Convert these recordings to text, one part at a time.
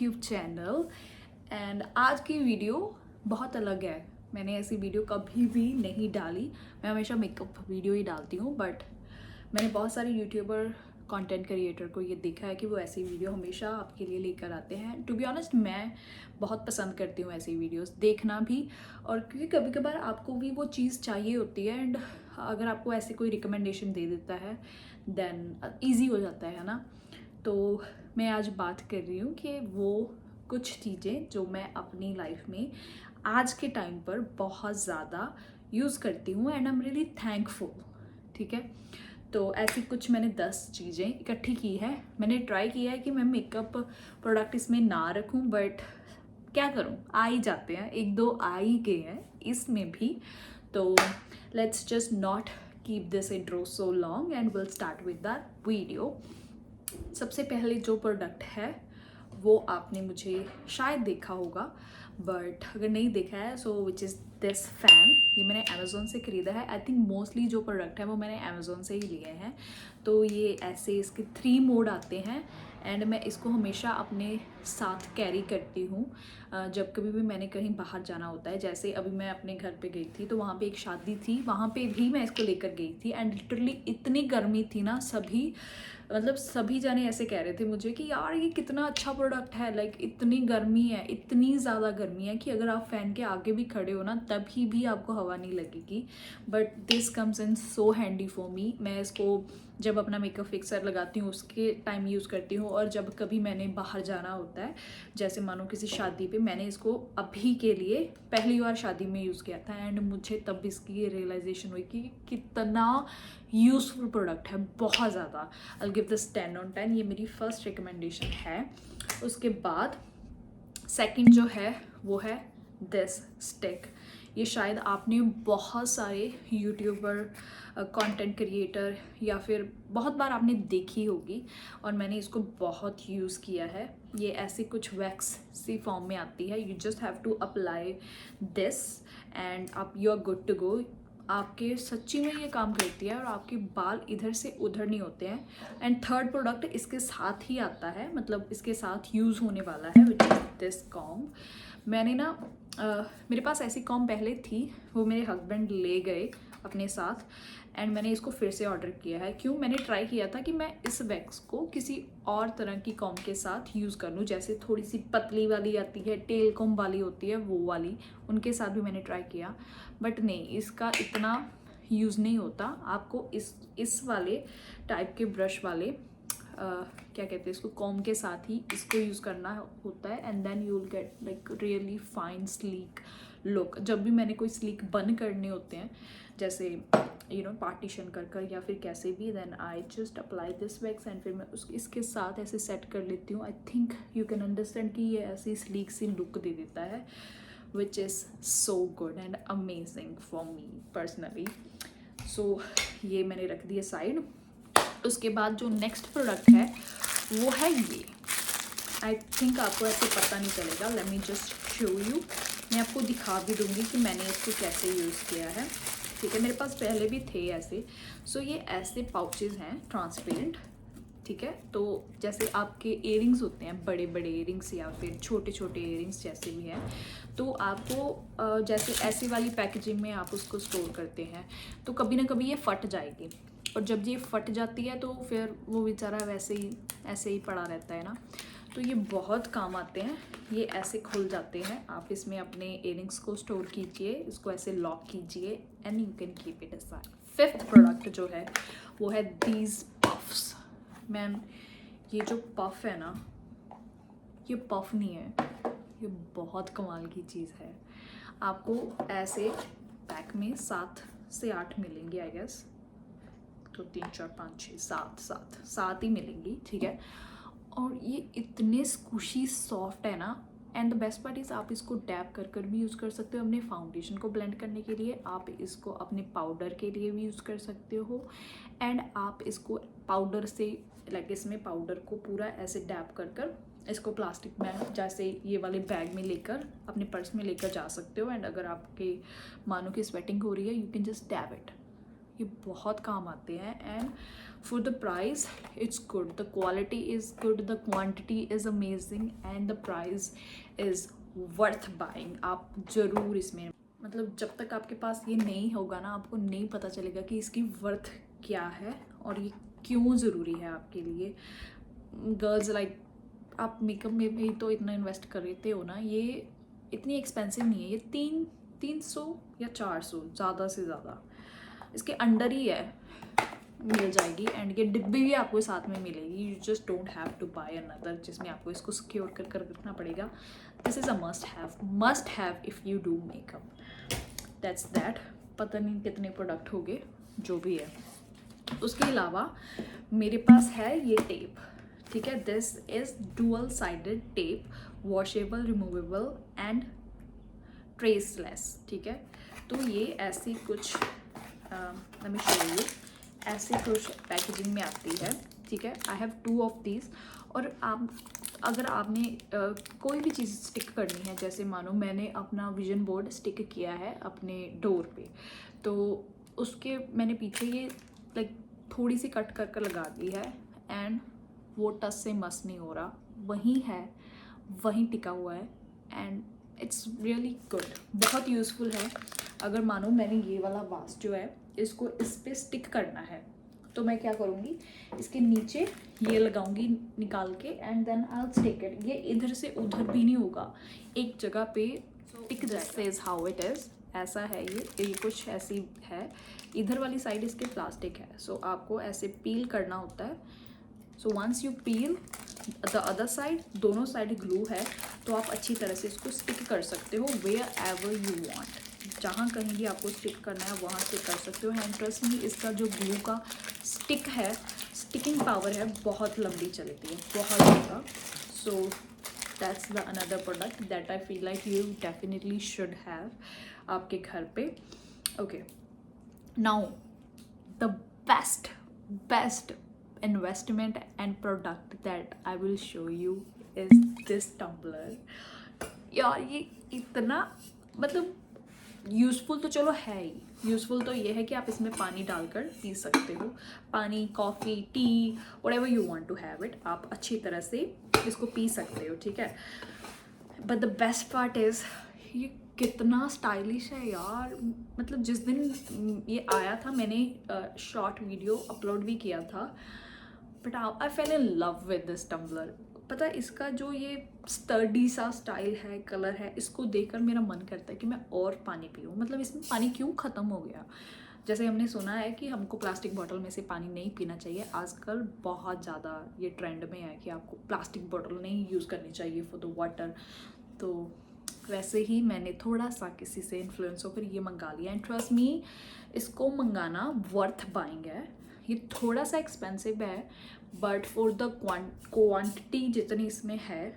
YouTube channel. And आज की video बहुत अलग है। मैंने ऐसी वीडियो कभी भी नहीं डाली। मैं हमेशा मेकअप वीडियो ही डालती हूँ, बट मैंने बहुत सारे यूट्यूबर कंटेंट क्रिएटर को ये देखा है कि वो ऐसी वीडियो हमेशा आपके लिए लेकर आते हैं। टू बी ऑनेस्ट, मैं बहुत पसंद करती हूँ ऐसी वीडियोस देखना भी, और क्योंकि कभी कभार आपको भी वो चीज़ चाहिए होती है एंड अगर आपको ऐसे कोई रिकमेंडेशन दे देता है देन ईजी हो जाता है ना। तो मैं आज बात कर रही हूँ कि वो कुछ चीज़ें जो मैं अपनी लाइफ में आज के टाइम पर बहुत ज़्यादा यूज़ करती हूँ and I am really thankful. ठीक है, तो ऐसी कुछ मैंने 10 चीज़ें इकट्ठी की है। मैंने ट्राई किया है कि मैं मेकअप प्रोडक्ट इसमें ना रखूं, बट क्या करूं, आ ही जाते हैं, एक दो आ ही गए हैं इसमें भी। तो let's just not keep this intro so long and will start with the video. सबसे पहले जो प्रोडक्ट है वो आपने मुझे शायद देखा होगा, बट अगर नहीं देखा है सो विच इज़ दिस फैन। ये मैंने अमेज़ोन से ख़रीदा है। आई थिंक मोस्टली जो प्रोडक्ट है वो मैंने अमेज़ोन से ही लिए हैं। तो ये ऐसे इसके 3 मोड आते हैं एंड मैं इसको हमेशा अपने साथ कैरी करती हूँ जब कभी भी मैंने कहीं बाहर जाना होता है। जैसे अभी मैं अपने घर पे गई थी तो वहाँ पे एक शादी थी, वहाँ पे भी मैं इसको लेकर गई थी एंड लिटरली इतनी गर्मी थी ना, सभी जाने ऐसे कह रहे थे मुझे कि यार ये कितना अच्छा प्रोडक्ट है। लाइक इतनी गर्मी है, इतनी ज़्यादा गर्मी है कि अगर आप फ़ैन के आगे भी खड़े हो ना तभी भी आपको हवा नहीं लगेगी। But this comes in so handy for me. मैं इसको जब अपना मेकअप फिक्सर लगाती हूँ उसके टाइम यूज़ करती हूँ, और जब कभी मैंने बाहर जाना होता है जैसे मानो किसी शादी पे, मैंने इसको अभी के लिए पहली बार शादी में यूज़ किया था एंड मुझे तब इसकी रियलाइजेशन हुई कि कितना यूज़फुल प्रोडक्ट है, बहुत ज़्यादा। I give this 10 on 10। ये मेरी फर्स्ट रिकमेंडेशन है। उसके बाद सेकंड जो है वो है दिस स्टिक। ये शायद आपने बहुत सारे यूट्यूबर कंटेंट क्रिएटर या फिर बहुत बार आपने देखी होगी, और मैंने इसको बहुत यूज़ किया है। ये ऐसी कुछ वैक्स सी फॉर्म में आती है। You just have to apply this and आप you are good to go. आपके सच्ची में ये काम करती है और आपके बाल इधर से उधर नहीं होते हैं। एंड थर्ड प्रोडक्ट इसके साथ ही आता है, मतलब इसके साथ यूज़ होने वाला है, विच इज़ दिस कॉम्ब। मैंने ना मेरे पास ऐसी कॉम्ब पहले थी, वो मेरे हस्बैंड ले गए अपने साथ एंड मैंने इसको फिर से ऑर्डर किया है। क्यों? मैंने ट्राई किया था कि मैं इस वैक्स को किसी और तरह की कॉम्ब के साथ यूज़ कर लूँ, जैसे थोड़ी सी पतली वाली आती है, टेल कॉम्ब वाली होती है, वो वाली, उनके साथ भी मैंने ट्राई किया, बट नहीं, इसका इतना यूज़ नहीं होता। आपको इस वाले टाइप के ब्रश वाले क्या कहते हैं इसको, कॉम्ब के साथ ही इसको यूज़ करना होता है and then you will get like really fine sleek look. जब भी मैंने कोई स्लीक बन करने होते हैं, जैसे पार्टीशन कर या फिर कैसे भी, then I just apply this wax and फिर मैं इसके साथ ऐसे सेट कर लेती हूँ। I think you can understand कि ये ऐसी स्लीक सी लुक दे देता है, which is so good and amazing for me personally. So ये मैंने रख दिया साइड। उसके बाद जो नेक्स्ट प्रोडक्ट है वो है ये। आई थिंक आपको ऐसे पता नहीं चलेगा, let me just show you. मैं आपको दिखा भी दूंगी कि मैंने इसको कैसे यूज़ किया है। ठीक है, मेरे पास पहले भी थे ऐसे। सो ये ऐसे पाउचेस हैं ट्रांसपेरेंट। ठीक है, तो जैसे आपके इयरिंग्स होते हैं, बड़े बड़े इयरिंग्स या फिर छोटे छोटे इयरिंग्स जैसे भी हैं, तो आपको जैसे ऐसी वाली पैकेजिंग में आप उसको स्टोर करते हैं तो कभी ना कभी ये फट जाएगी, और जब ये फट जाती है तो फिर वो बेचारा ऐसे ही पड़ा रहता है ना। तो ये बहुत काम आते हैं। ये ऐसे खुल जाते हैं, आप इसमें अपने इयरिंग्स को स्टोर कीजिए, इसको ऐसे लॉक कीजिए and you can keep it aside. Fifth product जो है वो है दीज पफ्स। मैम, ये जो पफ है ना, ये पफ नहीं है, ये बहुत कमाल की चीज़ है। आपको ऐसे पैक में 7 से 8 मिलेंगी आई गेस, तो 3 4 5 6 7 ही मिलेंगी। ठीक है, और ये इतने स्कूशी सॉफ्ट है ना, and the best part is आप इसको डैप कर भी यूज़ कर सकते हो अपने फाउंडेशन को ब्लेंड करने के लिए, आप इसको अपने पाउडर के लिए भी यूज़ कर सकते हो, एंड आप इसको पाउडर से लाइक इसमें पाउडर को पूरा ऐसे डैप कर इसको प्लास्टिक में जैसे ये वाले बैग में लेकर अपने पर्स में लेकर जा सकते हो। एंड अगर आपके मानो कि स्वेटिंग हो रही है, you can just dab it ये बहुत काम आते हैं and for the price it's good, the quality is good, the quantity is amazing and the price is worth buying. आप ज़रूर इसमें, मतलब जब तक आपके पास ये नहीं होगा ना, आपको नहीं पता चलेगा कि इसकी वर्थ क्या है और ये क्यों ज़रूरी है आपके लिए। गर्ल्स लाइक आप मेकअप में भी तो इतना इन्वेस्ट कर लेते हो ना, ये इतनी एक्सपेंसिव नहीं है। ये 300 या 400 ज़्यादा से ज़्यादा इसके अंडर ही है, मिल जाएगी। एंड ये डिब्बी भी आपको साथ में मिलेगी, you just don't have to buy another जिसमें आपको इसको सिक्योर कर रखना पड़ेगा। This is a must have if you do makeup. That's that. पता नहीं कितने प्रोडक्ट हो गए, जो भी है। उसके अलावा मेरे पास है ये टेप, ठीक है। This is dual sided tape, washable, removable and traceless, ठीक है। तो ये ऐसी कुछ let me show you, ऐसे कुछ पैकेजिंग में आती है, ठीक है। I have 2 of these. और आप अगर आपने कोई भी चीज़ स्टिक करनी है, जैसे मानो मैंने अपना विजन बोर्ड स्टिक किया है अपने डोर पे, तो उसके मैंने पीछे ये लाइक थोड़ी सी कट कर कर लगा दी है एंड वो टच से मस नहीं हो रहा, वहीं है, वहीं टिका हुआ है एंड इट्स रियली गुड, बहुत यूज़फुल है। अगर मानो मैंने ये वाला वास जो है इसको इस पे स्टिक करना है, तो मैं क्या करूँगी, इसके नीचे ये लगाऊंगी निकाल के and then I will stick it. ये इधर से उधर भी नहीं होगा, एक जगह पे टिक जाएगा। इज हाउ इट इज़, ऐसा है ये कुछ ऐसी है। इधर वाली साइड इसके प्लास्टिक है, सो आपको ऐसे पील करना होता है। So once you peel the other side, दोनों साइड ग्लू है, तो आप अच्छी तरह से इसको स्टिक कर सकते हो वेयर एवर यू वांट। जहाँ कहीं भी आपको स्टिक करना है वहाँ स्टिक कर सकते हो। एंड ट्रस्ट मी, इसका जो ग्लू का स्टिक है, स्टिकिंग पावर है, बहुत लंबी चलती है, बहुत ज़्यादा। So that's the another product that I feel like you definitely should have आपके घर पे। Okay, now the best investment and product that I will show you is this tumbler। यार ये इतना मतलब यूज़फुल तो चलो है ही, यूज़फुल तो ये है कि आप इसमें पानी डालकर पी सकते हो, पानी, coffee, tea, whatever you want to have it, आप अच्छी तरह से इसको पी सकते हो, ठीक है। But the best part is ये कितना स्टाइलिश है यार। मतलब जिस दिन ये आया था, मैंने शॉर्ट वीडियो अपलोड भी किया था, but I fell in love with this tumbler. पता है, इसका जो ये स्टर्डी सा स्टाइल है, कलर है, इसको देखकर मेरा मन करता है कि मैं और पानी पीऊँ। मतलब इसमें पानी क्यों ख़त्म हो गया। जैसे हमने सुना है कि हमको प्लास्टिक बॉटल में से पानी नहीं पीना चाहिए, आजकल बहुत ज़्यादा ये ट्रेंड में है कि आपको प्लास्टिक बॉटल नहीं यूज़ करनी चाहिए फॉर द वाटर। तो वैसे ही मैंने थोड़ा सा किसी से इन्फ्लुएंस होकर ये मंगा लिया एंड ट्रस्ट मी, इसको मंगाना वर्थ बाइंग है। ये थोड़ा सा एक्सपेंसिव है बट फॉर द क्वांटिटी जितनी इसमें है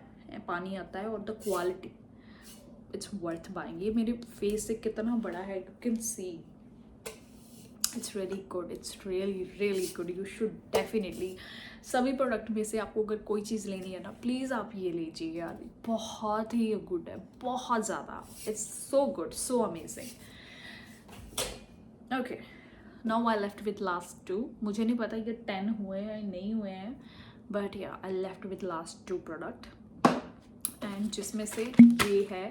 पानी आता है और the quality, it's worth buying. ये मेरे फेस से कितना बड़ा है, you can C, it's really good, it's really good. You should definitely, सभी प्रोडक्ट में से आपको अगर कोई चीज़ लेनी है ना, प्लीज़ आप ये लीजिए यार, बहुत ही गुड है, बहुत ज़्यादा, it's so good, so amazing. Okay, now I left with last 2। मुझे नहीं पता ये 10 हुए हैं नहीं हुए हैं, बट या I left with last 2 product and जिसमें से ये है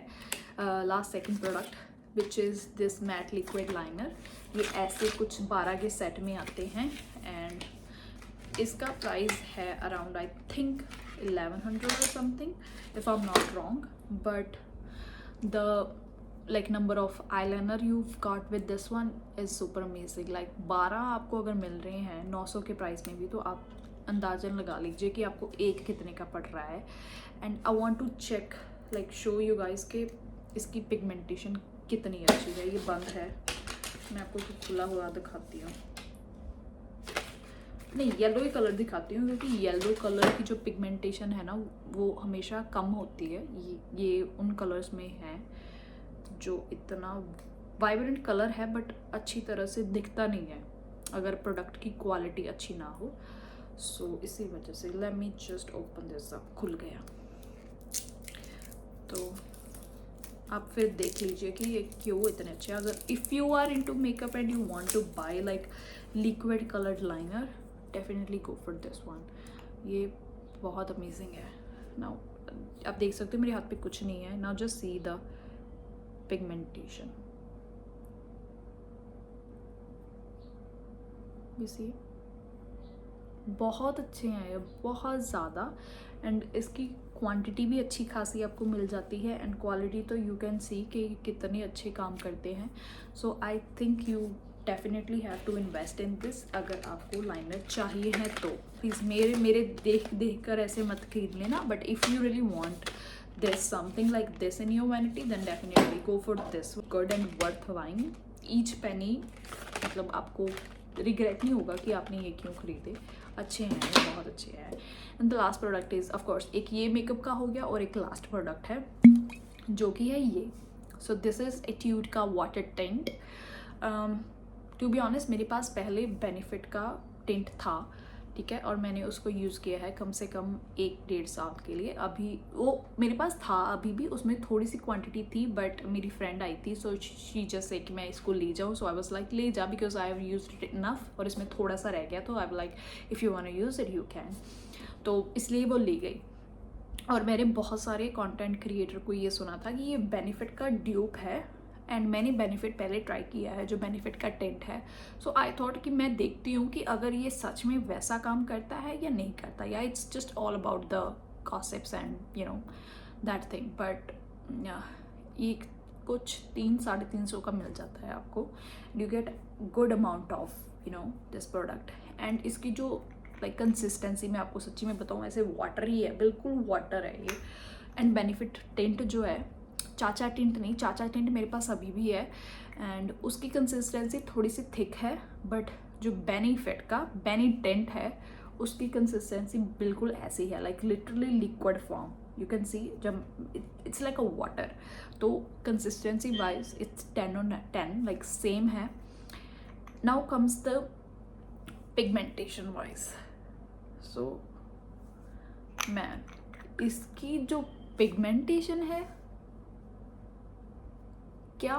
last second product which is this matte liquid liner. ये ऐसे कुछ 12 के सेट में आते हैं एंड इसका प्राइस है अराउंड आई थिंक 1100 और something if I am not wrong, but the like number of eyeliner you've got with this one is super amazing। like 12 आपको अगर मिल रहे हैं 900 के प्राइस में भी, तो आप अंदाज़न लगा लीजिए कि आपको एक कितने का पड़ रहा है। And I want to check like show you guys के इसकी पिगमेंटेशन कितनी अच्छी है। ये बंद है, मैं आपको खुला हुआ दिखाती हूँ, नहीं येलो ही कलर दिखाती हूँ, क्योंकि येलो कलर की जो पिगमेंटेशन है ना वो हमेशा कम होती है। ये उन कलर्स में है जो इतना वाइब्रेंट कलर है बट अच्छी तरह से दिखता नहीं है अगर प्रोडक्ट की क्वालिटी अच्छी ना हो। सो इसी वजह से let me just open this up, खुल गया। तो आप फिर देख लीजिए कि ये क्यों इतने अच्छे हैं। अगर if you are into makeup and you want to buy like liquid coloured liner, definitely go for this one. ये बहुत अमेजिंग है। नाउ आप देख सकते हो मेरे हाथ पे कुछ नहीं है। Now just see the pigmentation, you see, बहुत अच्छे हैं ये, बहुत ज़्यादा। एंड इसकी क्वांटिटी भी अच्छी खासी आपको मिल जाती है, एंड क्वालिटी तो यू कैन सी कि कितने अच्छे काम करते हैं। So I think you definitely have to invest in this. अगर आपको लाइनर चाहिए है तो प्लीज़ मेरे देख कर ऐसे मत खरीद लेना, but if you really want this something like this in your vanity then definitely go for this. Good and worth buying each penny, मतलब आपको रिग्रेट नहीं होगा कि आपने ये क्यों खरीदे। अच्छे हैं ये, बहुत अच्छे हैं। And the last product is of course, एक ये मेकअप का हो गया और एक लास्ट प्रोडक्ट है जो कि है ये। सो दिस इज़ एट्यूड का water tint. To be honest मेरे पास पहले बेनिफिट का टिंट था, ठीक है, और मैंने उसको यूज़ किया है कम से कम 1-1.5 साल के लिए। अभी वो मेरे पास था, अभी भी उसमें थोड़ी सी क्वांटिटी थी, बट मेरी फ्रेंड आई थी सो शी जस्ट से कि मैं इसको ले जाऊँ। सो आई वाज लाइक ले जा, because I have used it enough, और इसमें थोड़ा सा रह गया तो I was like if you want to use it you can. तो इसलिए वो ले गई। और मैंने बहुत सारे कंटेंट क्रिएटर को ये सुना था कि ये बेनिफिट का ड्यूप है, एंड मैंने बेनिफिट पहले ट्राई किया है जो बेनिफिट का टेंट है। सो आई थॉट कि मैं देखती हूँ कि अगर ये सच में वैसा काम करता है या नहीं करता, या it's just all about the gossips and you know that thing. But ये कुछ 300-350 का मिल जाता है आपको, you get good amount of you know this product. And इसकी जो लाइक कंसिस्टेंसी, मैं आपको सच्ची में बताऊँ, ऐसे वाटर ही है, बिल्कुल वाटर है ये। एंड बेनिफिट टिंट जो है, चाचा टिंट नहीं, चाचा टिंट मेरे पास अभी भी है, एंड उसकी कंसिस्टेंसी थोड़ी सी थिक है, बट जो बेनिफिट का बेनी टिंट है उसकी कंसिस्टेंसी बिल्कुल ऐसी है, like literally liquid form. You can see, जब इट्स लाइक अ वाटर, तो consistency wise it's 10/10, like same है। Now comes the pigmentation wise. So man, इसकी जो पिगमेंटेशन है, क्या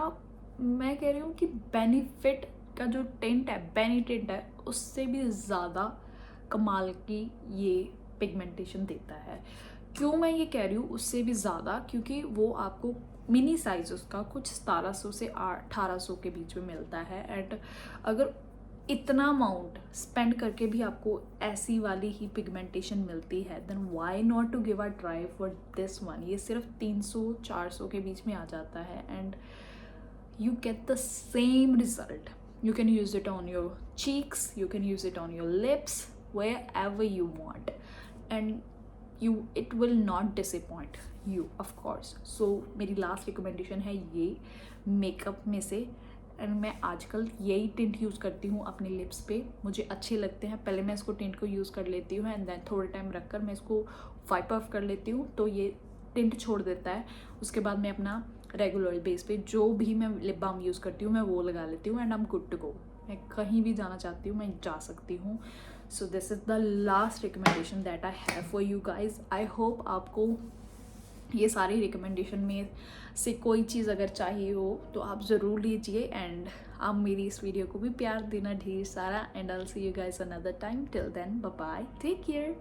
मैं कह रही हूँ कि बेनिफिट का जो टिंट है, बेनी टिंट है, उससे भी ज़्यादा कमाल की ये पिगमेंटेशन देता है। क्यों मैं ये कह रही हूँ उससे भी ज़्यादा, क्योंकि वो आपको मिनी साइज उसका कुछ 1700 से 1800 के बीच में मिलता है। एंड अगर इतना अमाउंट स्पेंड करके भी आपको ऐसी वाली ही पिगमेंटेशन मिलती है, then why not to give a try for this one. ये सिर्फ 300-400 के बीच में आ जाता है, and you get the same result. You can use it on your cheeks, you can use it on your lips, wherever you want, and it will not disappoint you, of course. So मेरी last recommendation है ये makeup में से, and मैं आजकल यही tint use करती हूँ अपने लिप्स पे, मुझे अच्छे लगते हैं। पहले मैं इसको टिंट को यूज़ कर लेती हूँ, एंड देन थोड़े टाइम रख कर मैं इसको वाइप ऑफ कर लेती हूँ, तो ये टिंट छोड़ देता है। उसके बाद मैं अपना रेगुलर बेस पे जो भी मैं लिप बाम यूज़ करती हूँ मैं वो लगा लेती हूँ, and I am good to go. मैं कहीं भी जाना चाहती हूँ मैं जा सकती हूँ। सो this is the last recommendation that I have for you guys. I hope आपको ये सारी रिकमेंडेशन में से कोई चीज़ अगर चाहिए हो तो आप ज़रूर लीजिए, एंड आप मेरी इस वीडियो को भी प्यार देना ढेर सारा, and I will see you guys another time. Till then bye bye, take care.